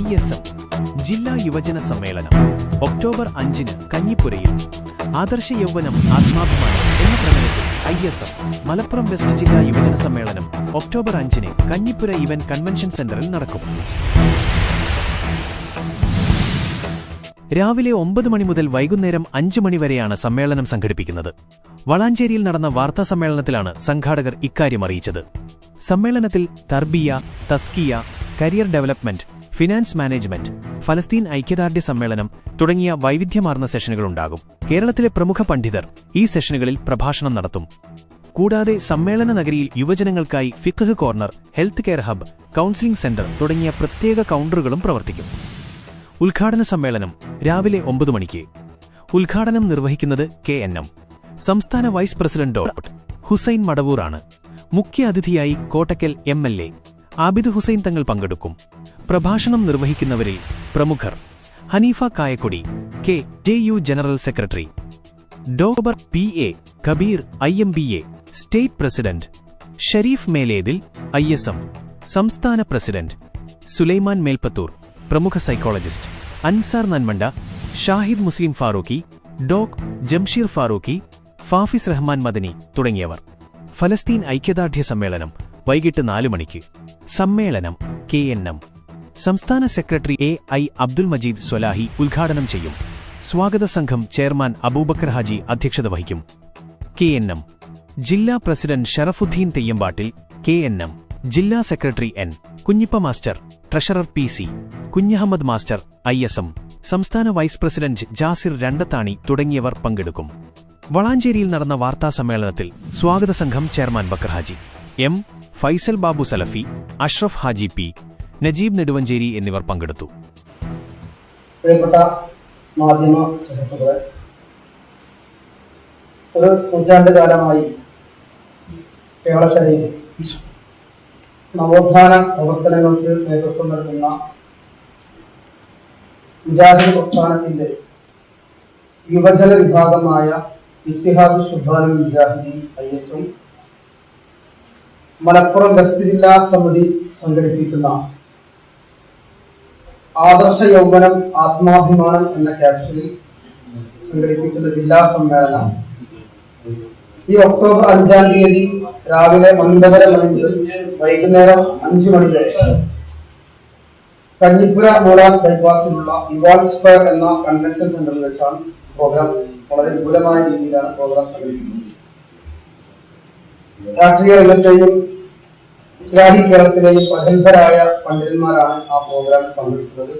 ISM ജില്ലാ യുവജന സമ്മേളനം ഒക്ടോബർ 5 കഞ്ഞിപ്പുരയിൽ. ആദർശ യൗവനം ആത്മാഭിമാനം എന്ന പ്രമേയത്തിൽ ISM മലപ്പുറം വെസ്റ്റ് ജില്ലാ യുവജന സമ്മേളനം ഒക്ടോബർ 5 കഞ്ഞിപ്പുര ഇവന്റ് കൺവെൻഷൻ സെന്ററിൽ നടക്കും. രാവിലെ 9 മണി മുതൽ വൈകുന്നേരം 5 മണി വരെയാണ് സമ്മേളനം സംഘടിപ്പിക്കുന്നത്. വളാഞ്ചേരിയിൽ നടന്ന വാർത്താ സമ്മേളനത്തിലാണ് സംഘാടകർ ഇക്കാര്യം അറിയിച്ചത്. സമ്മേളനത്തിൽ തർബിയ, തസ്കിയ, കരിയർ ഡെവലപ്മെന്റ്, ഫിനാൻസ് മാനേജ്മെന്റ്, ഫലസ്തീൻ ഐക്യദാർഢ്യ സമ്മേളനം തുടങ്ങിയ വൈവിധ്യമാർന്ന സെഷനുകളുണ്ടാകും. കേരളത്തിലെ പ്രമുഖ പണ്ഡിതർ ഈ സെഷനുകളിൽ പ്രഭാഷണം നടത്തും. കൂടാതെ സമ്മേളന നഗരിയിൽ യുവജനങ്ങൾക്കായി ഫിഖ്ഹ് corner, health care hub, counselling centre തുടങ്ങിയ പ്രത്യേക കൗണ്ടറുകളും പ്രവർത്തിക്കും. ഉദ്ഘാടന സമ്മേളനം രാവിലെ 9 മണിക്ക്. ഉദ്ഘാടനം നിർവഹിക്കുന്നത് KNM സംസ്ഥാന വൈസ് പ്രസിഡന്റ് ഡോക്ടർ ഹുസൈൻ മടവൂറാണ്. മുഖ്യ അതിഥിയായി കോട്ടക്കൽ MLA ആബിദ് ഹുസൈൻ തങ്ങൾ പങ്കെടുക്കും. പ്രഭാഷണം നിർവഹിക്കുന്നവരിൽ പ്രമുഖർ: Haneefa Kayakkodi, KJU general secretary; doctor PA Kabeer, IMBA state president; Shareef Melethil, ISM സംസ്ഥാന പ്രസിഡന്റ്; സുലൈമാൻ മേൽപ്പത്തൂർ, പ്രമുഖ സൈക്കോളജിസ്റ്റ്; അൻസാർ നന്മണ്ട, ഷാഹിദ് മുസ്ലിം ഫാറൂഖി, ഡോക് ജംഷീർ ഫാറൂഖി, ഫാഫിസ് റഹ്മാൻ മദനി തുടങ്ങിയവർ. ഫലസ്തീൻ ഐക്യദാർഢ്യ സമ്മേളനം വൈകിട്ട് 4 മണിക്ക്. സമ്മേളനം KNM സംസ്ഥാന സെക്രട്ടറി AI അബ്ദുൽ മജീദ് സ്വലാഹി ഉദ്ഘാടനം ചെയ്യും. സ്വാഗത സംഘം ചെയർമാൻ അബൂബക്കർ ഹാജി അധ്യക്ഷത വഹിക്കും. KNM ജില്ലാ പ്രസിഡന്റ് ഷറഫുദ്ദീൻ തെയ്യമ്പാട്ടിൽ, KNM ജില്ലാ secretary N Kunhippa master, treasurer PC Kunhahammed master, ISM സംസ്ഥാന വൈസ് പ്രസിഡന്റ് ജാസിർ രണ്ടത്താണി തുടങ്ങിയവർ പങ്കെടുക്കും. വളാഞ്ചേരിയിൽ നടന്ന വാർത്താ സമ്മേളനത്തിൽ സ്വാഗത സംഘം chairman Bakkar Haji, M Faisal Babu Salafi, Ashraf Haji P, Najeeb Neduvanchery എന്നിവർ പങ്കെടുത്തു. പ്രിയപ്പെട്ട മാധ്യമ സുഹൃത്തുക്കളെ, ഒരു നൂറ്റാണ്ട് കാലമായി കേരളക്കരയിൽ നവോത്ഥാന പ്രവർത്തനങ്ങൾക്ക് നേതൃത്വം നൽകുന്ന മുജാഹിദ് പ്രസ്ഥാനത്തിന്റെ യുവജന വിഭാഗമായ ഇത്തിഹാദ് ശുബാനുൽ മുജാഹിദീൻ ISM മലപ്പുറം വെസ്റ്റ് ജില്ലാ സമിതി സംഘടിപ്പിക്കുന്ന ആദർശ യൗവനം ആത്മാഭിമാനം എന്ന ക്യാപ്ഷനിൽ സംഘടിപ്പിക്കുന്ന ജില്ലാ സമ്മേളനം ഈ ഒക്ടോബർ 5 രാവിലെ 9:30 മണി മുതൽ വൈകുന്നേരം 5 മണി വരെ കഞ്ഞിപ്പുര മോഡൽ ബൈപ്പാസിലുള്ള ഇവാൾ സ്ക്വയർ എന്ന കൺവെൻഷൻ സെന്ററിൽ വെച്ചാണ് പ്രോഗ്രാം. വളരെ വിപുലമായ രീതിയിലാണ് പ്രോഗ്രാം സംഘടിപ്പിക്കുന്നത്. രാഷ്ട്രീയ രംഗത്തെയും ഇസ്ലാഹി കേരളത്തിലെയും പ്രഗത്ഭരായ പണ്ഡിതന്മാരാണ് ആ പ്രോഗ്രാമിൽ പങ്കെടുക്കുന്നത്.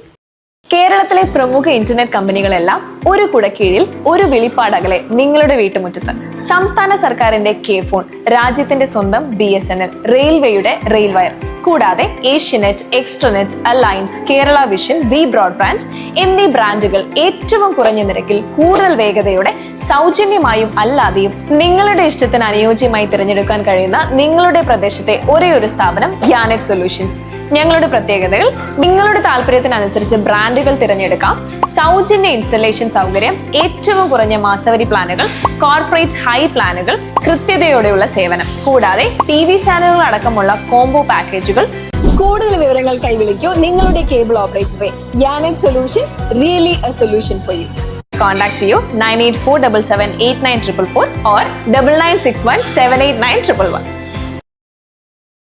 കേരളത്തിലെ പ്രമുഖ ഇന്റർനെറ്റ് കമ്പനികളെല്ലാം ഒരു കുടക്കീഴിൽ, ഒരു വിളിപ്പാടകലെ നിങ്ങളുടെ വീട്ടുമുറ്റത്ത്. സംസ്ഥാന സർക്കാരിന്റെ K-ഫോൺ, രാജ്യത്തിന്റെ സ്വന്തം BSNL, റെയിൽവേയുടെ റെയിൽ വയർ, കൂടാതെ Asianet, extranet, alliance, Kerala vision, V broadband എന്നീ ബ്രാൻഡുകൾ ഏറ്റവും കുറഞ്ഞ നിരക്കിൽ കൂടുതൽ വേഗതയോടെ സൗജന്യമായും അല്ലാതെയും നിങ്ങളുടെ ഇഷ്ടത്തിന് അനുയോജ്യമായി തിരഞ്ഞെടുക്കാൻ കഴിയുന്ന നിങ്ങളുടെ പ്രദേശത്തെ ഒരേയൊരു സ്ഥാപനം യാനെറ്റ് സൊല്യൂഷൻസ്. ഞങ്ങളുടെ പ്രത്യേകതകൾ: നിങ്ങളുടെ താല്പര്യത്തിനനുസരിച്ച് ബ്രാൻഡുകൾ തിരഞ്ഞെടുക്കാം, സൗജന്യ ഇൻസ്റ്റലേഷൻ സൗകര്യം, ഏറ്റവും കുറഞ്ഞ മാസവരി പ്ലാനുകൾ, കോർപ്പറേറ്റ് ഹൈ പ്ലാനുകൾ, കൃത്യതയോടെയുള്ള സേവനം, കൂടാതെ TV ചാനലുകൾ അടക്കമുള്ള കോംബോ പാക്കേജുകൾ. കൂടുതൽ വിവരങ്ങൾക്കായി വിളിക്കൂ നിങ്ങളുടെ കേബിൾ ഓപ്പറേറ്ററെ. Yanet solutions, really a solution for you. Contact ചെയ്യൂ 9847789444 or 9961789111.